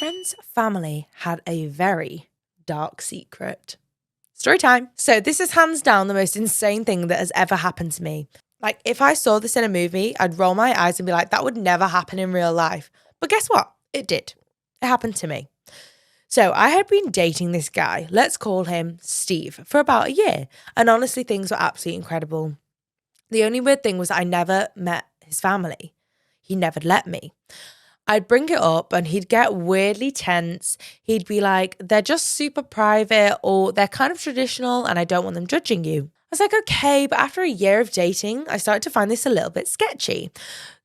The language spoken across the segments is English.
friend's family had a very dark secret. Story time. So this is hands down the most insane thing that has ever happened to me. Like, if I saw this in a movie, I'd roll my eyes and be like, that would never happen in real life. But guess what? It did. It happened to me. So I had been dating this guy, let's call him Steve, for about a year. And honestly, things were absolutely incredible. The only weird thing was I never met his family. He never let me. I'd bring it up and he'd get weirdly tense. He'd be like, they're just super private or they're kind of traditional and I don't want them judging you. I was like, okay, but after a year of dating, I started to find this a little bit sketchy.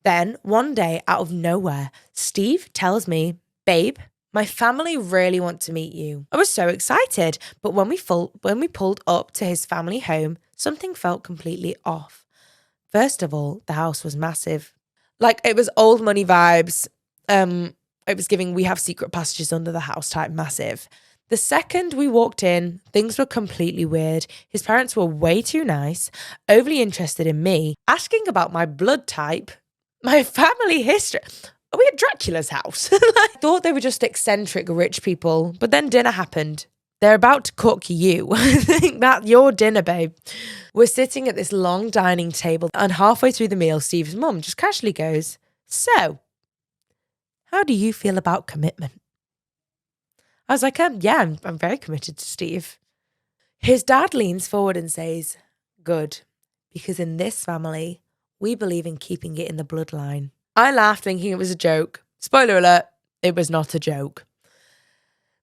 Then one day, out of nowhere, Steve tells me, babe, my family really want to meet you. I was so excited, but when we pulled up to his family home, something felt completely off. First of all, the house was massive. Like, it was old money vibes. It was giving we have secret passages under the house type massive. The second we walked in, things were completely weird. His parents were way too nice, overly interested in me, asking about my blood type, my family history. Are we at Dracula's house? I thought they were just eccentric rich people, but then dinner happened. They're about to cook you. I think that's your dinner, babe. We're sitting at this long dining table, and halfway through the meal, Steve's mum just casually goes, so, how do you feel about commitment? I was like, yeah, I'm very committed to Steve. His dad leans forward and says, good, because in this family, we believe in keeping it in the bloodline. I laughed thinking it was a joke. Spoiler alert, it was not a joke.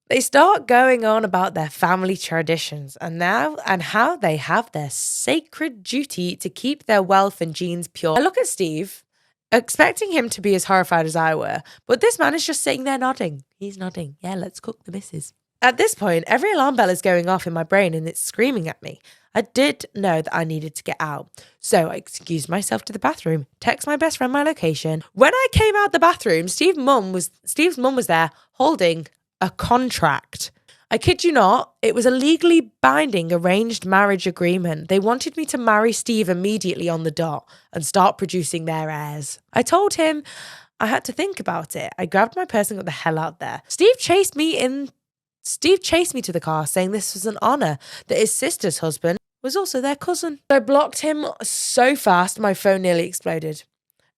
They start going on about their family traditions and how they have their sacred duty to keep their wealth and genes pure. I look at Steve, expecting him to be as horrified as I were, but this man is just sitting there nodding. He's nodding. Yeah, let's cook the missus. At this point, every alarm bell is going off in my brain and it's screaming at me. I did know that I needed to get out. So I excused myself to the bathroom, text my best friend my location. When I came out the bathroom, Steve's mum was there holding a contract. I kid you not, it was a legally binding arranged marriage agreement. They wanted me to marry Steve immediately on the dot and start producing their heirs. I told him I had to think about it. I grabbed my purse and got the hell out there. Steve chased me to the car, saying this was an honour, that his sister's husband was also their cousin. I blocked him so fast, my phone nearly exploded.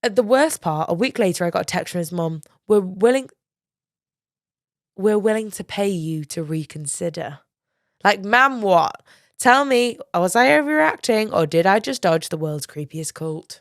At the worst part, a week later, I got a text from his mum. We're willing to pay you to reconsider. Like, ma'am, what? Tell me, was I overreacting or did I just dodge the world's creepiest cult?